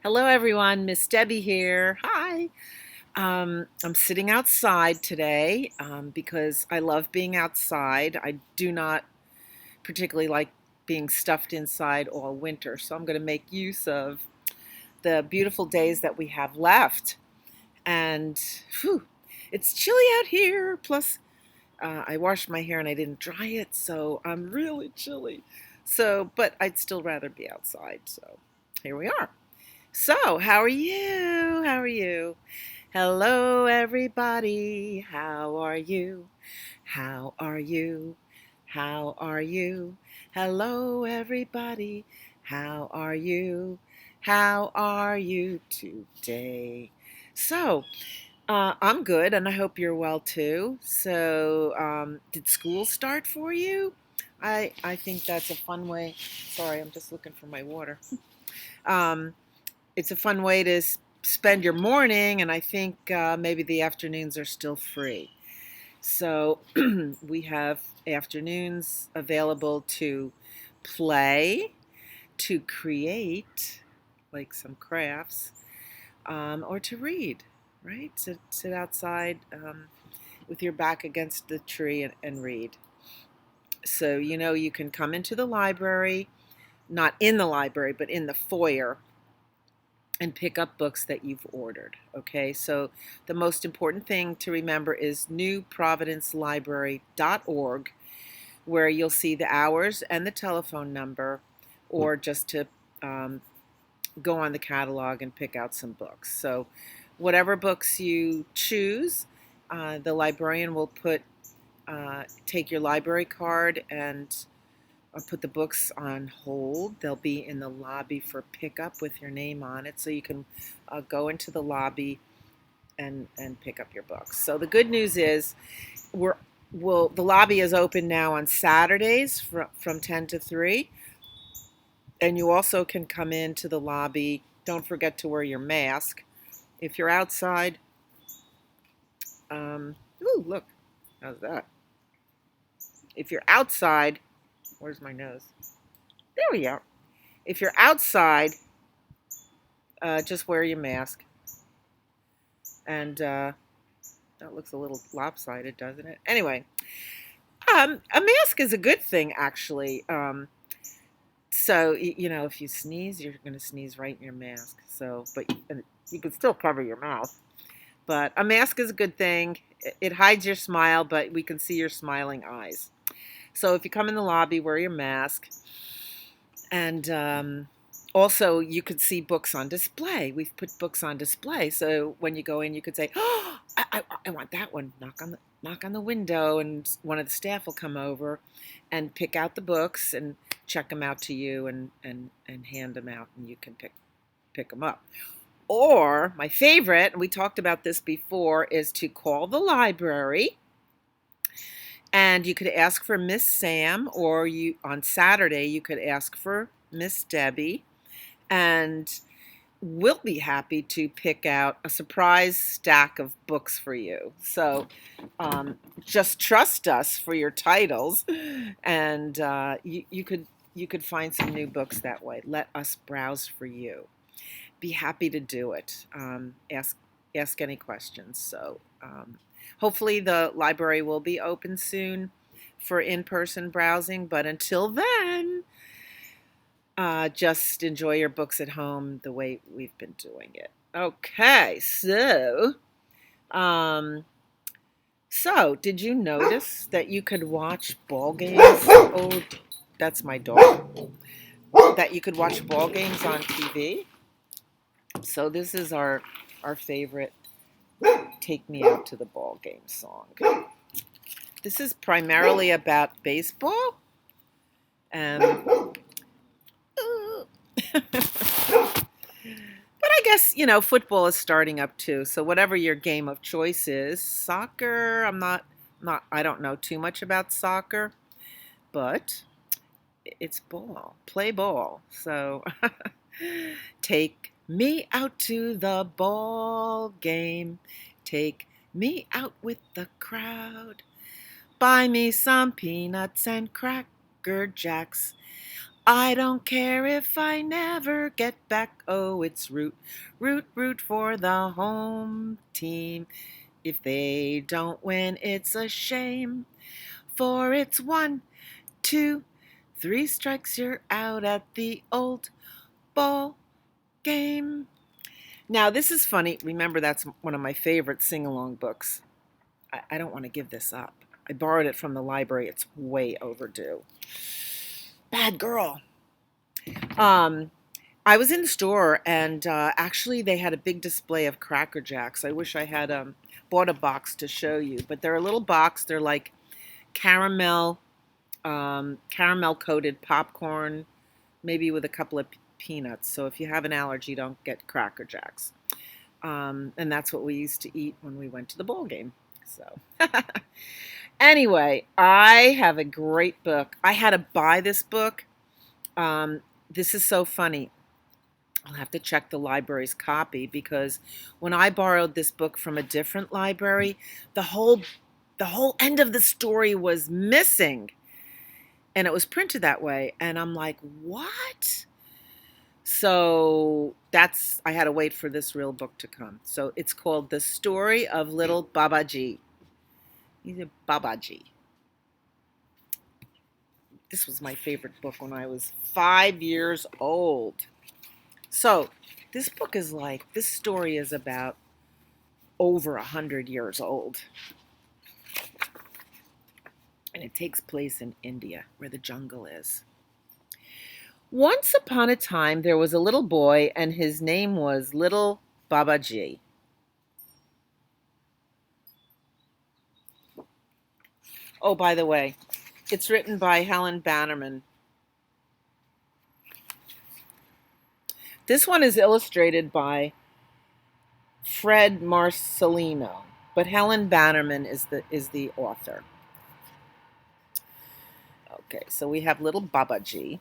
Hello, everyone. Miss Debbie here. Hi. I'm sitting outside today because I love being outside. I do not particularly like being stuffed inside all winter, so I'm going to make use of the beautiful days that we have left. And whew, it's chilly out here. Plus, I washed my hair and I didn't dry it, so I'm really chilly. But I'd still rather be outside. So here we are. So, how are you? How are you? Hello, everybody. How are you? How are you? How are you? Hello, everybody. How are you? How are you today? I'm good, and I hope you're well too. Did school start for you? I think that's a fun way. Sorry, I'm just looking for my water. Um, it's a fun way to spend your morning, and I think maybe the afternoons are still free. So we have afternoons available to play, to create, like some crafts, or to read, right? Sit outside with your back against the tree and read. So, you can come into the library, not in the library, but in the foyer and pick up books that you've ordered. Okay, so the most important thing to remember is newprovidencelibrary.org, where you'll see the hours and the telephone number, or just to um, go on the catalog and pick out some books. So, whatever books you choose, the librarian will take your library card and put the books on hold. They'll be in the lobby for pickup with your name on it, so you can go into the lobby and pick up your books. So the good news is the lobby is open now on Saturdays from 10 to 3, and you also can come into the lobby. Don't forget to wear your mask. If you're outside, ooh, look, how's that? If you're outside, where's my nose? There we are. If you're outside, just wear your mask. And that looks a little lopsided, doesn't it? Anyway, a mask is a good thing, actually. If you sneeze, you're going to sneeze right in your mask. And you can still cover your mouth. But a mask is a good thing. It hides your smile, but we can see your smiling eyes. So if you come in the lobby, wear your mask. And also, you could see books on display. We've put books on display, so when you go in, you could say, "Oh, I want that one." Knock on the window, and one of the staff will come over and pick out the books and check them out to you and hand them out, and you can pick them up. Or my favorite, and we talked about this before, is to call the library. And you could ask for Miss Sam, or on Saturday you could ask for Miss Debbie, and we'll be happy to pick out a surprise stack of books for you. So just trust us for your titles, and you could find some new books that way. Let us browse for you. Be happy to do it. Ask any questions. Hopefully the library will be open soon for in-person browsing, but until then, just enjoy your books at home the way we've been doing it. Okay, um, did you notice that you could watch ball games? Oh, that's my dog. That you could watch ball games on TV. So this is our favorite "Take Me Out to the Ball Game" song. This is primarily about baseball, and but I guess, football is starting up too. So whatever your game of choice is, soccer, I don't know too much about soccer, but it's ball. Play ball. So take me out to the ball game. Take me out with the crowd. Buy me some peanuts and cracker jacks. I don't care if I never get back. Oh, it's root, root, root for the home team. If they don't win, it's a shame. For it's 1, 2, 3 strikes, you're out at the old ball game. Now, this is funny. Remember, that's one of my favorite sing-along books. I don't want to give this up. I borrowed it from the library. It's way overdue. Bad girl. Um, I was in the store, and actually they had a big display of Cracker Jacks. I wish I had bought a box to show you, but they're a little box. They're like caramel coated popcorn, maybe with a couple of peanuts. So if you have an allergy, don't get Cracker Jacks. And that's what we used to eat when we went to the ball game. So anyway, I have a great book. I had to buy this book. This is so funny. I'll have to check the library's copy because when I borrowed this book from a different library, the whole end of the story was missing. And it was printed that way. And I'm like, what? So I had to wait for this real book to come. So it's called The Story of Little Babaji. He's a Babaji. This was my favorite book when I was 5 years old. So this story is about over 100 years old. And it takes place in India, where the jungle is. Once upon a time, there was a little boy, and his name was Little Babaji. Oh, by the way, it's written by Helen Bannerman. This one is illustrated by Fred Marcelino, but Helen Bannerman is the author. Okay, so we have little Babaji,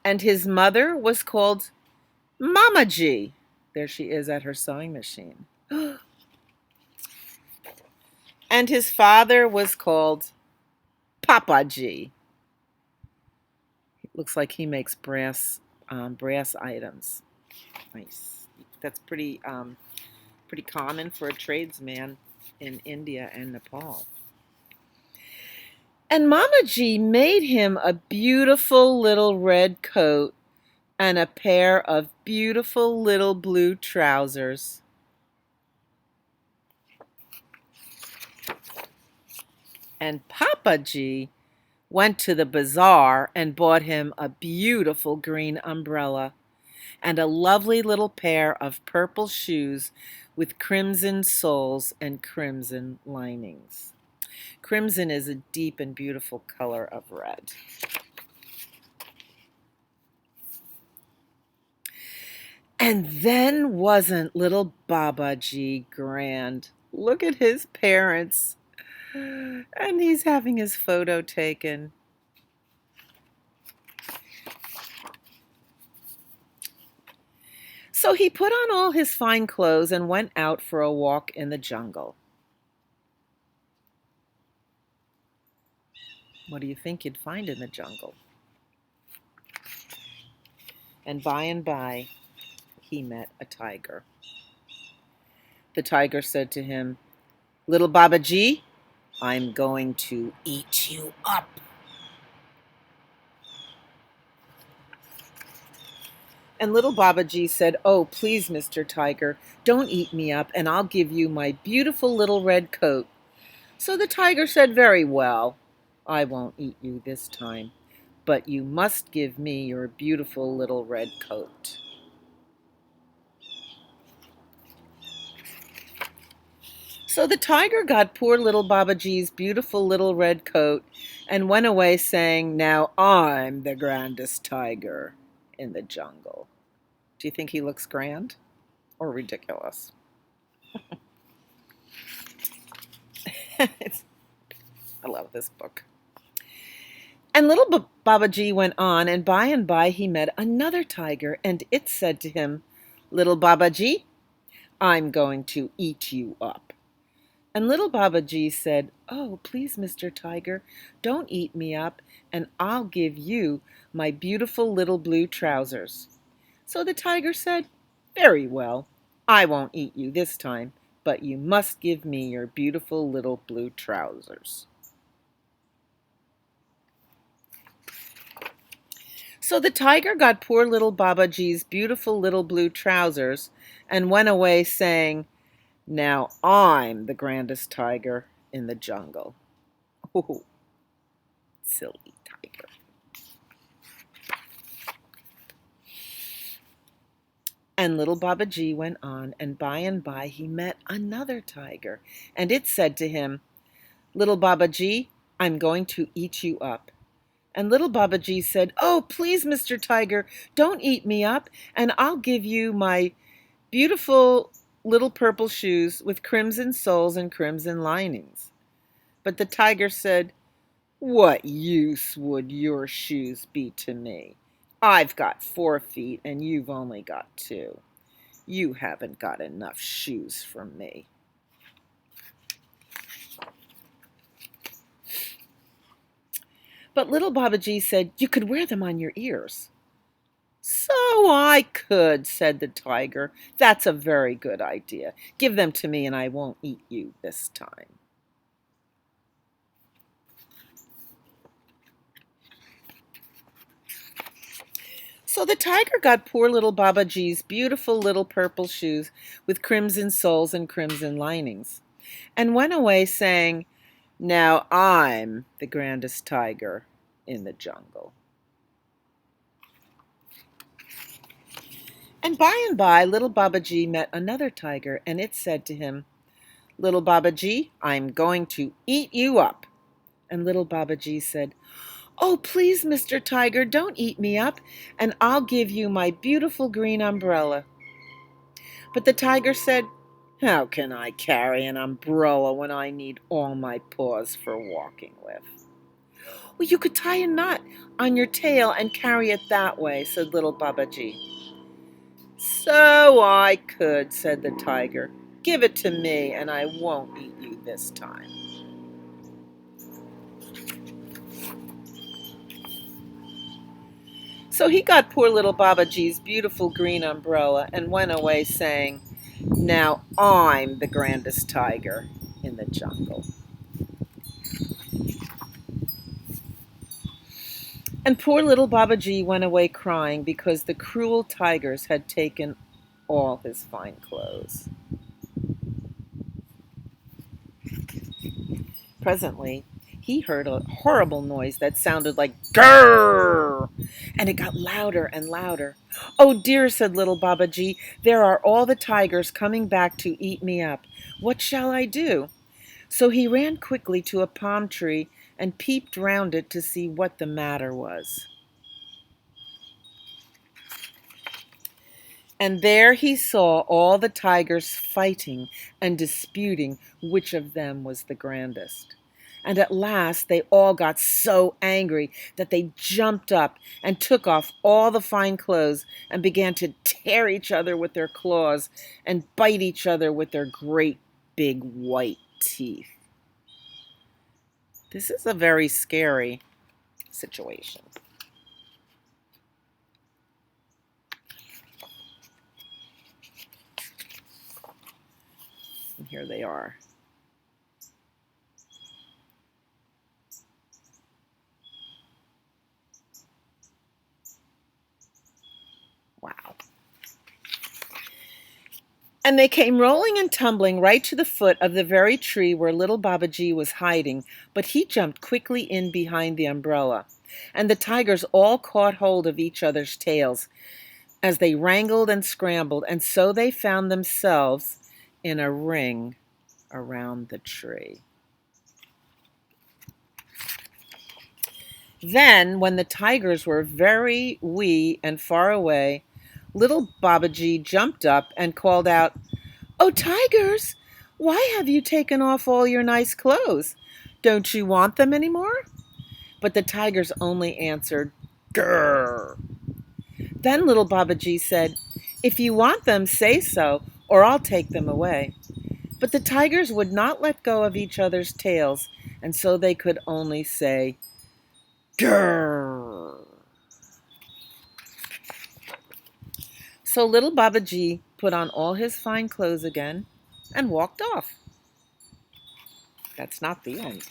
and his mother was called Mama G. There she is at her sewing machine. And his father was called Papa G. Looks like he makes brass items. Nice. That's pretty common for a tradesman in India and Nepal. And Mama G made him a beautiful little red coat and a pair of beautiful little blue trousers. And Papa G went to the bazaar and bought him a beautiful green umbrella and a lovely little pair of purple shoes with crimson soles and crimson linings. Crimson is a deep and beautiful color of red. And then wasn't little Babaji grand? Look at his parents. And he's having his photo taken. So he put on all his fine clothes and went out for a walk in the jungle. What do you think you'd find in the jungle? And by, he met a tiger. The tiger said to him, "Little Babaji, I'm going to eat you up." And little Babaji said, "Oh, please, Mr. Tiger, don't eat me up, and I'll give you my beautiful little red coat." So the tiger said, "Very well, I won't eat you this time, but you must give me your beautiful little red coat." So the tiger got poor little Babaji's beautiful little red coat and went away saying, "Now I'm the grandest tiger in the jungle." Do you think he looks grand or ridiculous? I love this book. And little Babaji went on, and by he met another tiger, and it said to him, "Little Babaji, I'm going to eat you up." And little Baba G said, "Oh, please, Mr. Tiger, don't eat me up, and I'll give you my beautiful little blue trousers." So the tiger said, "Very well, I won't eat you this time, but you must give me your beautiful little blue trousers." So the tiger got poor little Baba G's beautiful little blue trousers and went away saying, "Now I'm the grandest tiger in the jungle." Oh, silly tiger. And little Baba G went on, and by he met another tiger, and it said to him, "Little Baba G, I'm going to eat you up." And little Baba G said, "Oh, please, Mr. Tiger, don't eat me up, and I'll give you my beautiful little purple shoes with crimson soles and crimson linings." But the tiger said, "What use would your shoes be to me? I've got 4 feet and you've only got 2. You haven't got enough shoes for me." But little Baba G said, "You could wear them on your ears." "So I could," said the tiger. "That's a very good idea. Give them to me and I won't eat you this time." So the tiger got poor little Baba G's beautiful little purple shoes with crimson soles and crimson linings, and went away saying, "Now I'm the grandest tiger in the jungle." And by, little Baba G met another tiger, and it said to him, "Little Baba G, I'm going to eat you up." And little Baba G said, "Oh, please, Mr. Tiger, don't eat me up, and I'll give you my beautiful green umbrella." But the tiger said, "How can I carry an umbrella when I need all my paws for walking with?" "Well, you could tie a knot on your tail and carry it that way," said little Baba G. "So I could," said the tiger. "Give it to me, and I won't eat you this time." So he got poor little Baba G's beautiful green umbrella and went away saying, "Now I'm the grandest tiger in the jungle." And poor little Baba G went away crying because the cruel tigers had taken all his fine clothes. Presently, he heard a horrible noise that sounded like "grrr," and it got louder and louder. "Oh dear," said little Baba G, "there are all the tigers coming back to eat me up. What shall I do?" So he ran quickly to a palm tree and peeped round it to see what the matter was. And there he saw all the tigers fighting and disputing which of them was the grandest. And at last they all got so angry that they jumped up and took off all the fine clothes and began to tear each other with their claws and bite each other with their great big white teeth. This is a very scary situation. And here they are. Wow. And they came rolling and tumbling right to the foot of the very tree where little Baba G was hiding, but he jumped quickly in behind the umbrella. And the tigers all caught hold of each other's tails as they wrangled and scrambled, and so they found themselves in a ring around the tree. Then, when the tigers were very wee and far away, little Baba G jumped up and called out, "Oh, tigers, why have you taken off all your nice clothes? Don't you want them anymore?" But the tigers only answered, "Grrr." Then little Baba G said, "If you want them, say so, or I'll take them away." But the tigers would not let go of each other's tails, and so they could only say, "Grrr." So little Baba Ji put on all his fine clothes again and walked off. That's not the end.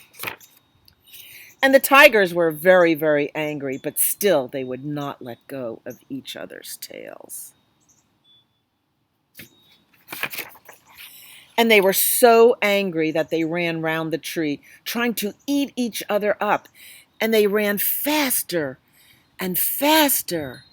And the tigers were very, very angry, but still they would not let go of each other's tails. And they were so angry that they ran round the tree, trying to eat each other up. And they ran faster and faster,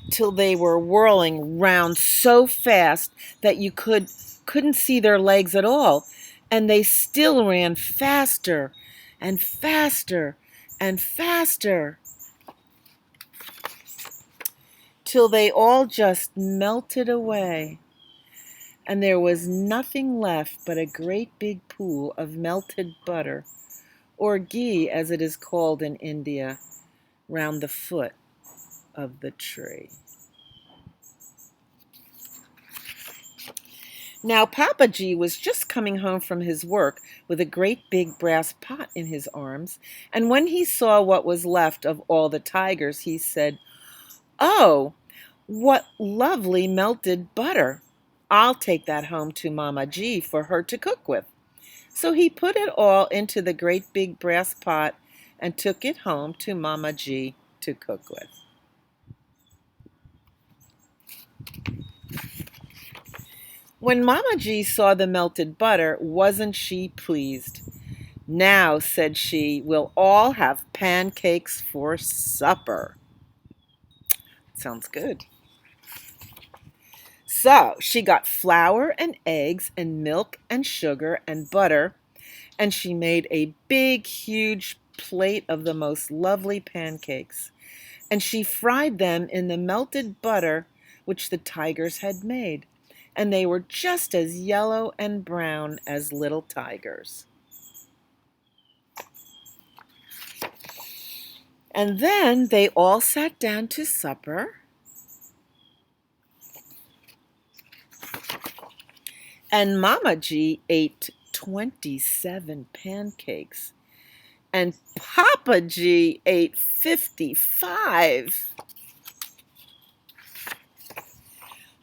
till they were whirling round so fast that you couldn't see their legs at all. And they still ran faster and faster and faster, till they all just melted away. And there was nothing left but a great big pool of melted butter, or ghee as it is called in India, round the foot of the tree. Now Papa G was just coming home from his work with a great big brass pot in his arms, and when he saw what was left of all the tigers, he said, "Oh, what lovely melted butter! I'll take that home to Mama G for her to cook with." So he put it all into the great big brass pot and took it home to Mama G to cook with. When Mama G saw the melted butter, wasn't she pleased? "Now," said she, "we'll all have pancakes for supper." Sounds good. So she got flour and eggs and milk and sugar and butter, and she made a big, huge plate of the most lovely pancakes. And she fried them in the melted butter which the tigers had made. And they were just as yellow and brown as little tigers. And then they all sat down to supper. And Mama G ate 27 pancakes. And Papa G ate 55.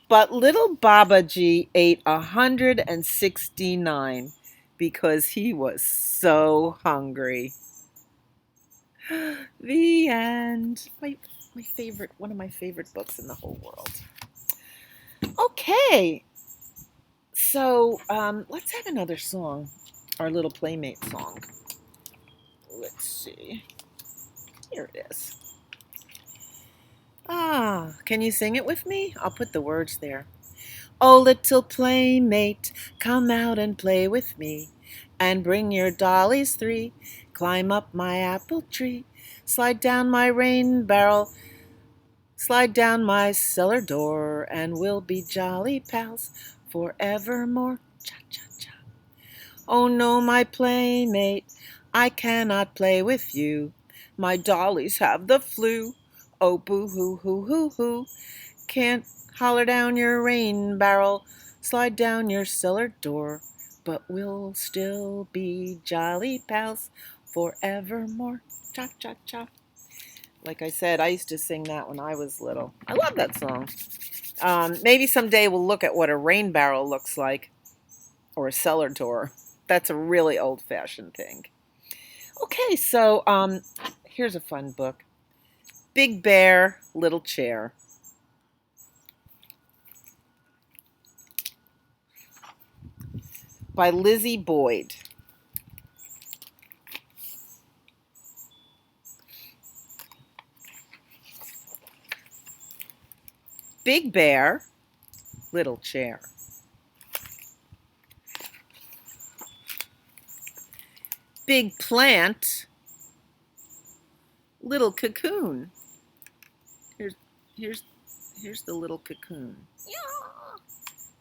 But little Baba G ate 169 because he was so hungry. The end. My favorite, one of my favorite books in the whole world. Okay, so let's have another song, our little playmate song. Let's see. Here it is. Can you sing it with me? I'll put the words there. "Oh, little playmate, come out and play with me, and bring your dollies 3. Climb up my apple tree, slide down my rain barrel, slide down my cellar door, and we'll be jolly pals forevermore. Cha-cha-cha. Oh no, my playmate, I cannot play with you. My dollies have the flu. Oh, boo-hoo-hoo-hoo-hoo. Can't holler down your rain barrel, slide down your cellar door, but we'll still be jolly pals forevermore. Cha-cha-cha." Like I said, I used to sing that when I was little. I love that song. Maybe someday we'll look at what a rain barrel looks like, or a cellar door. That's a really old-fashioned thing. Okay, so here's a fun book. Big Bear, Little Chair. By Lizzie Boyd. Big Bear, Little Chair. Big Plant, Little Cocoon. Here's the little cocoon.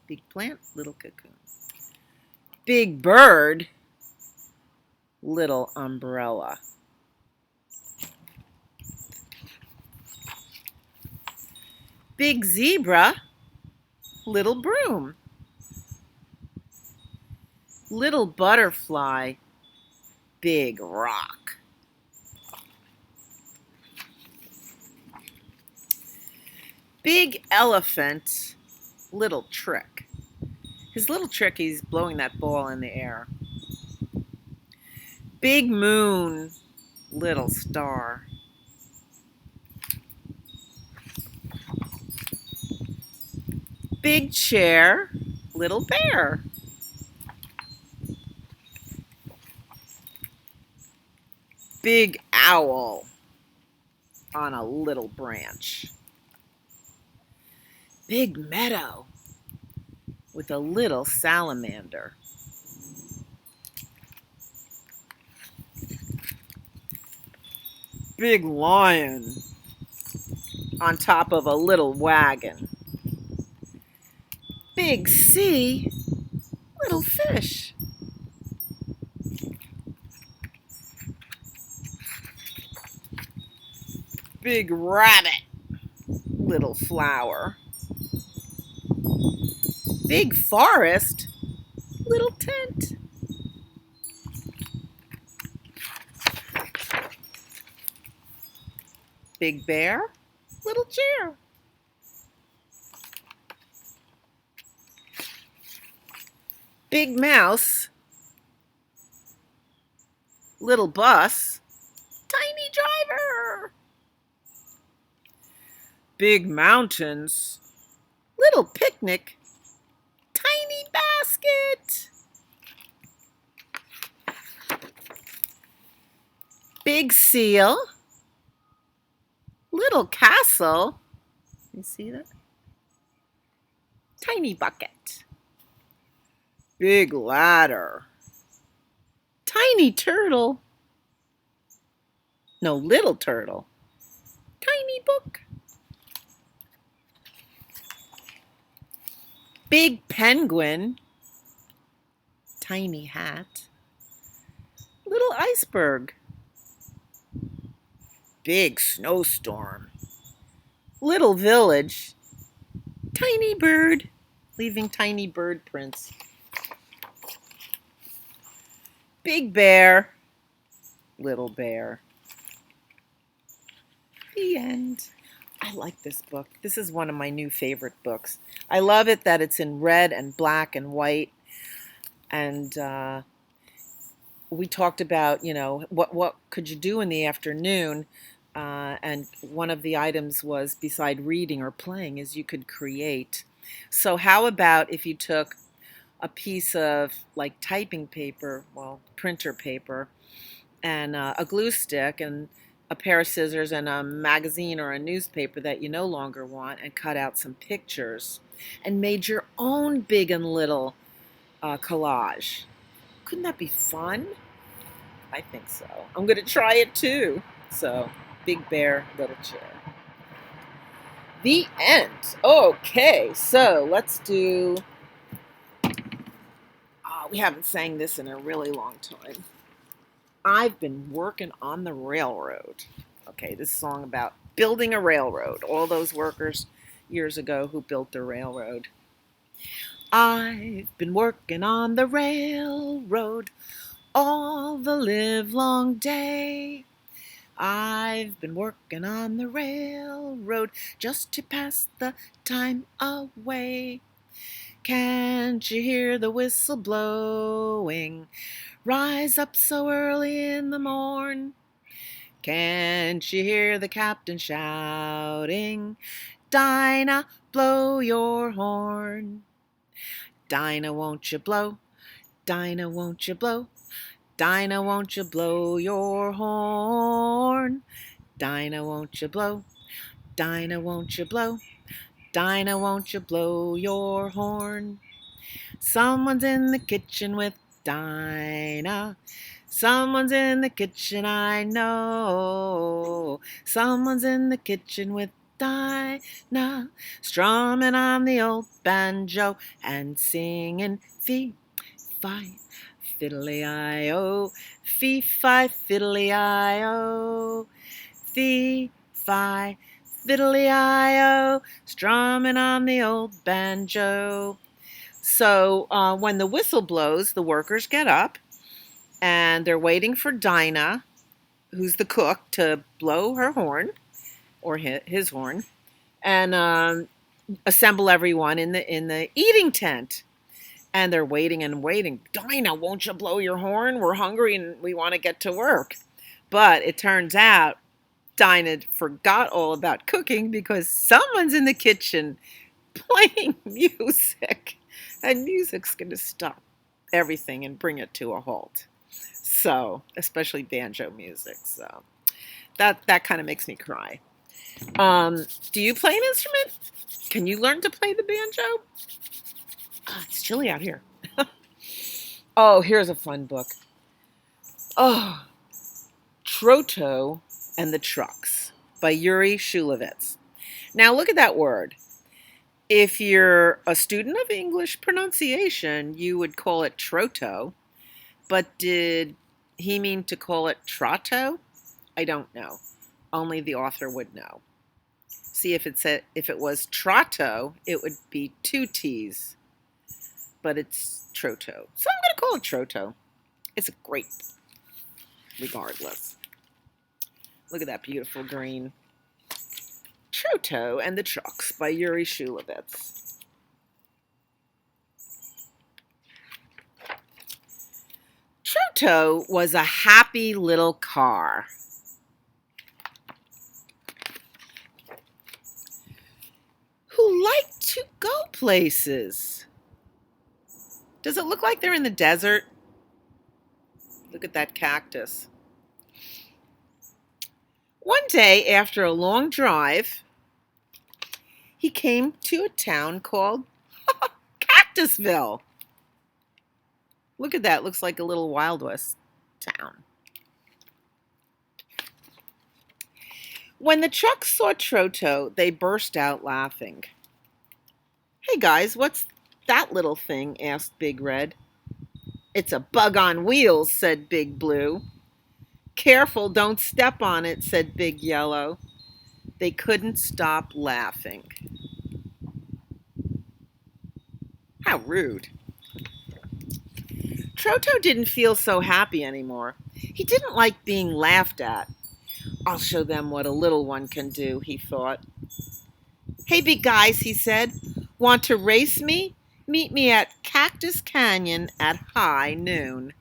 Big plant, little cocoon. Big bird, little umbrella. Big zebra, little broom. Little butterfly, big rock. Big elephant, little trick. His little trick, he's blowing that ball in the air. Big moon, little star. Big chair, little bear. Big owl on a little branch. Big meadow with a little salamander. Big lion on top of a little wagon. Big sea, little fish. Big rabbit, little flower. Big forest, little tent. Big bear, little chair. Big mouse, little bus, tiny driver. Big mountains, little picnic, tiny basket. Big seal, little castle. You see that? Tiny bucket. Big ladder. Tiny turtle. No, little turtle. Tiny book. Big penguin. Tiny hat. Little iceberg. Big snowstorm. Little village. Tiny bird, leaving tiny bird prints. Big bear, little bear. The end. I like this book. This is one of my new favorite books. I love it that it's in red and black and white. And we talked about, what could you do in the afternoon? And one of the items was, beside reading or playing, is you could create. So how about if you took a piece of like typing paper, well, printer paper, and a glue stick and a pair of scissors and a magazine or a newspaper that you no longer want, and cut out some pictures and made your own big and little collage. Couldn't that be fun? I think so. I'm going to try it too. So, big bear, little chair. The end. Okay, so let's do... we haven't sang this in a really long time. I've been working on the railroad. Okay, this song about building a railroad. All those workers years ago who built the railroad. I've been working on the railroad all the livelong day. I've been working on the railroad just to pass the time away. Can't you hear the whistle blowing? Rise up so early in the morn. Can't you hear the captain shouting? Dinah, blow your horn. Dinah, won't you blow? Dinah, won't you blow? Dinah, won't you blow your horn? Dinah, won't you blow? Dinah, won't you blow? Dinah, won't you blow your horn? Someone's in the kitchen with Dinah. Someone's in the kitchen, I know. Someone's in the kitchen with Dinah, strumming on the old banjo and singing fee-fi, fiddly-I-o, fee-fi, fiddly-I-o, fee-fi, Fiddly-I-O, strumming on the old banjo. So when the whistle blows, the workers get up and they're waiting for Dinah, who's the cook, to blow her horn or his horn, and assemble everyone in the eating tent. And they're waiting and waiting. Dinah, won't you blow your horn? We're hungry and we want to get to work. But it turns out Dinah forgot all about cooking because someone's in the kitchen playing music. And music's going to stop everything and bring it to a halt. So, especially banjo music. So, that kind of makes me cry. Do you play an instrument? Can you learn to play the banjo? Oh, it's chilly out here. Oh, here's a fun book. Oh, Troto and the Trucks by Yuri Shulevitz. Now look at that word. If you're a student of English pronunciation, you would call it Troto. But did he mean to call it Trotto? I don't know. Only the author would know. See, if it was Trotto, it would be two T's. But it's Troto. So I'm going to call it Troto. It's a great book, regardless. Look at that beautiful green. Troto and the Trucks by Yuri Shulevitz. Troto was a happy little car. Who liked to go places. Does it look like they're in the desert? Look at that cactus. One day, after a long drive, he came to a town called Cactusville. Look at that. Looks like a little Wild West town. When the trucks saw Troto, they burst out laughing. Hey guys, what's that little thing? Asked Big Red. It's a bug on wheels, said Big Blue. Careful, don't step on it, said Big Yellow. They couldn't stop laughing. How rude. Troto didn't feel so happy anymore. He didn't like being laughed at. I'll show them what a little one can do, he thought. Hey, big guys, he said. Want to race me? Meet me at Cactus Canyon at high noon.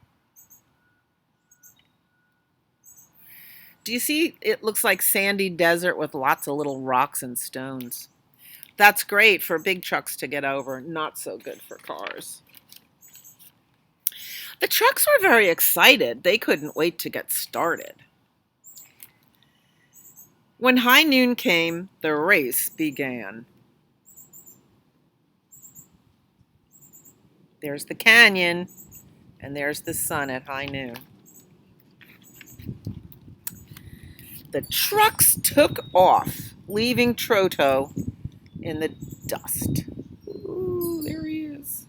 Do you see? It looks like sandy desert with lots of little rocks and stones. That's great for big trucks to get over, not so good for cars. The trucks were very excited. They couldn't wait to get started. When high noon came, the race began. There's the canyon, and there's the sun at high noon. The trucks took off, leaving Troto in the dust. Ooh, there he is.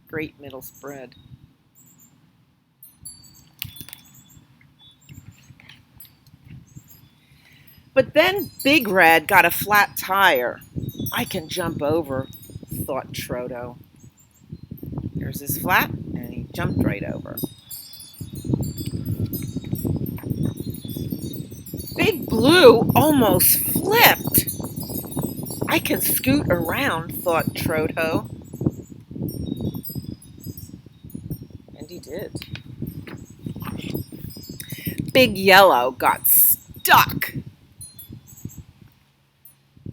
Great middle spread. But then Big Red got a flat tire. I can jump over, thought Troto. There's his flat, and he jumped right over. Big Blue almost flipped. I can scoot around, thought Troto. And he did. Big Yellow got stuck.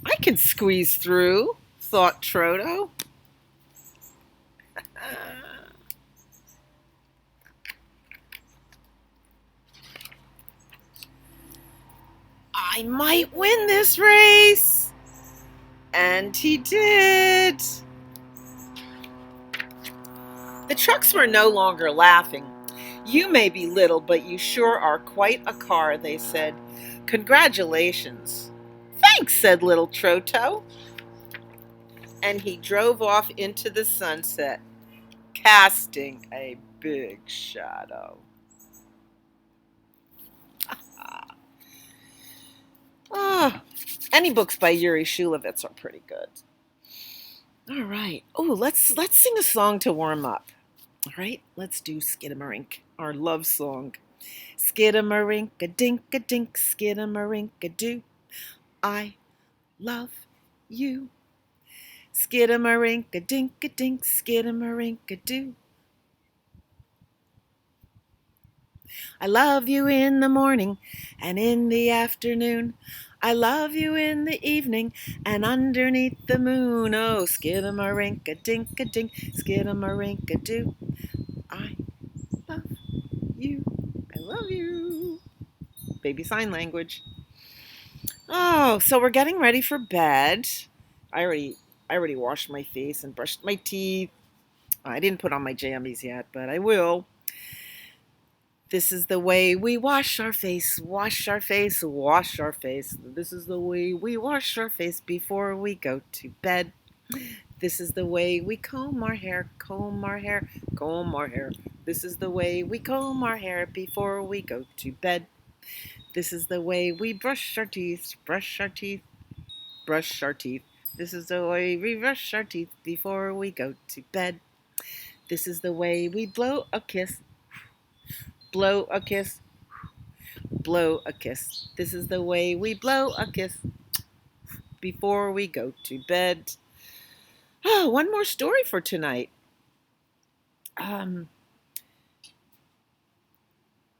I can squeeze through, thought Troto. I might win this race. And he did. The trucks were no longer laughing. You may be little, but you sure are quite a car, they said. Congratulations. Thanks, said little Troto. And he drove off into the sunset. casting a big shadow. Ah, any books by Yuri Shulevitz are pretty good. All right. Oh, let's sing a song to warm up. All right, let's do Skidamarink, our love song. Skidamarink-a-dink-a-dink, skidamarink-a-doo. I love you. Skidamarink-a-dink-a-dink, skidamarink-a-doo. I love you in the morning and in the afternoon. I love you in the evening and underneath the moon. Oh, skidamarink-a-dink-a-dink, skidamarink-a-doo. I love you. I love you. Baby sign language. Oh, so we're getting ready for bed. I already washed my face and brushed my teeth. I didn't put on my jammies yet, but I will. This is the way we wash our face, wash our face, wash our face. This is the way we wash our face before we go to bed. This is the way we comb our hair, comb our hair, comb our hair. This is the way we comb our hair before we go to bed. This is the way we brush our teeth, brush our teeth, brush our teeth. This is the way we brush our teeth before we go to bed. This is the way we blow a kiss, blow a kiss, blow a kiss. This is the way we blow a kiss before we go to bed. Oh, one more story for tonight.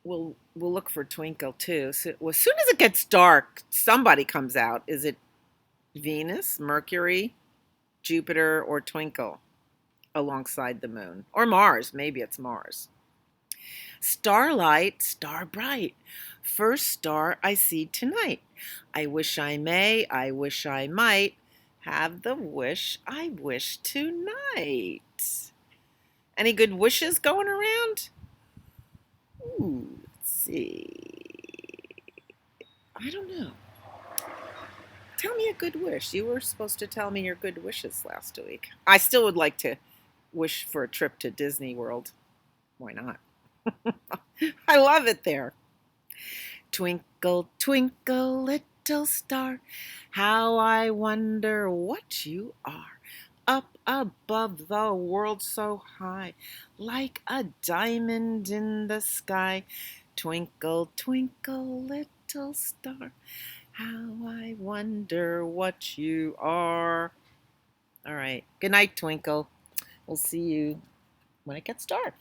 We'll look for Twinkle too. So, well, as soon as it gets dark, somebody comes out. Is it Venus, Mercury, Jupiter, or Twinkle alongside the moon? Or Mars? Maybe it's Mars. Starlight, star bright, first star I see tonight. I wish I may, I wish I might have the wish I wish tonight. Any good wishes going around? Ooh, let's see. I don't know. Tell me a good wish. You were supposed to tell me your good wishes last week. I still would like to wish for a trip to Disney World. Why not? I love it there. Twinkle, twinkle, little star, how I wonder what you are. Up above the world so high, like a diamond in the sky. Twinkle, twinkle, little star, how I wonder what you are. All right. Good night, Twinkle. We'll see you when it gets dark.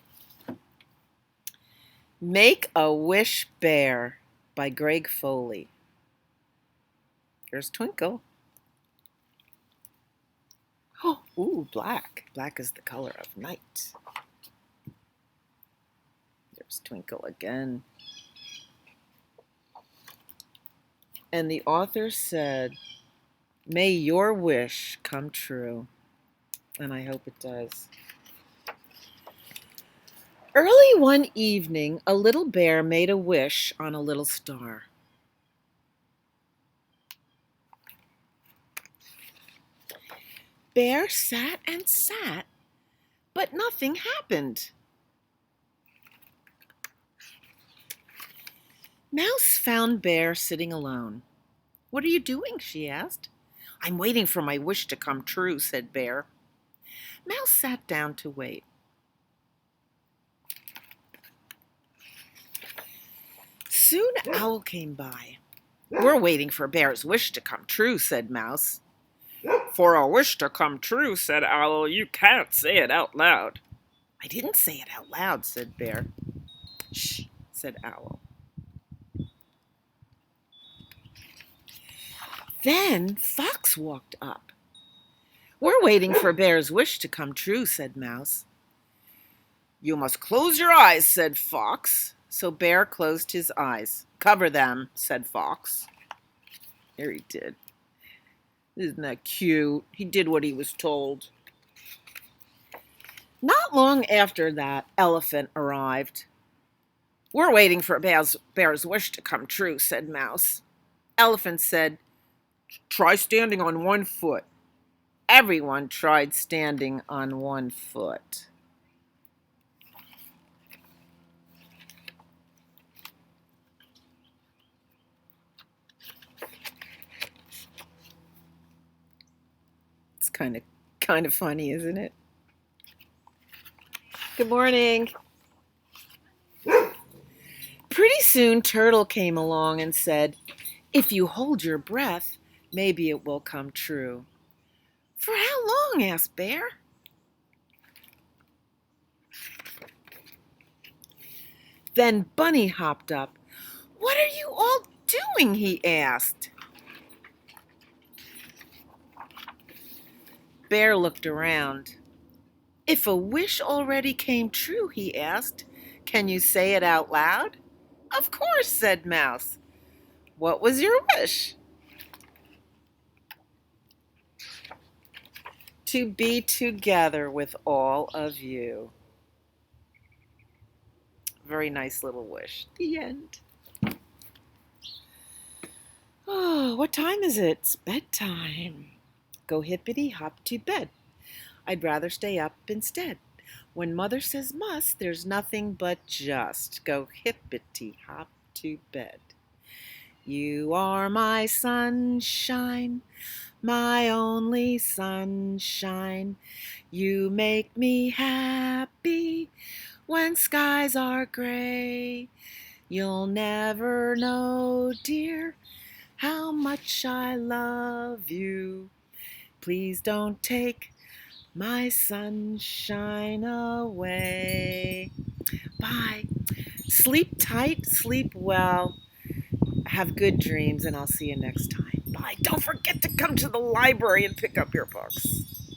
Make a Wish Bear by Greg Foley. Here's Twinkle. Oh, ooh, black. Black is the color of night. There's Twinkle again. And the author said, may your wish come true. And I hope it does. Early one evening, a little bear made a wish on a little star. Bear sat and sat, but nothing happened. Mouse found Bear sitting alone. What are you doing? She asked. I'm waiting for my wish to come true, said Bear. Mouse sat down to wait. Soon Owl came by. We're waiting for Bear's wish to come true, said Mouse. For a wish to come true, said Owl, you can't say it out loud. I didn't say it out loud, said Bear. Shh, said Owl. Then Fox walked up. We're waiting for Bear's wish to come true, said Mouse. You must close your eyes, said Fox. So Bear closed his eyes. Cover them, said Fox. There he did. Isn't that cute? He did what he was told. Not long after that, Elephant arrived. We're waiting for Bear's wish to come true, said Mouse. Elephant said, try standing on one foot. Everyone tried standing on one foot. Kind of funny, isn't it? Good morning. Pretty soon Turtle came along and said, "If you hold your breath, maybe it will come true." "For how long?" asked Bear. Then Bunny hopped up. "What are you all doing?" he asked. Bear looked around. "If a wish already came true," he asked, "can you say it out loud?" "Of course," said Mouse. "What was your wish?" "To be together with all of you." Very nice little wish. The end. Oh, what time is it? It's bedtime. Go hippity hop to bed. I'd rather stay up instead. When mother says must, there's nothing but just go hippity hop to bed. You are my sunshine, my only sunshine. You make me happy when skies are gray. You'll never know, dear, how much I love you. Please don't take my sunshine away. Bye. Sleep tight, sleep well, have good dreams, and I'll see you next time. Bye. Don't forget to come to the library and pick up your books.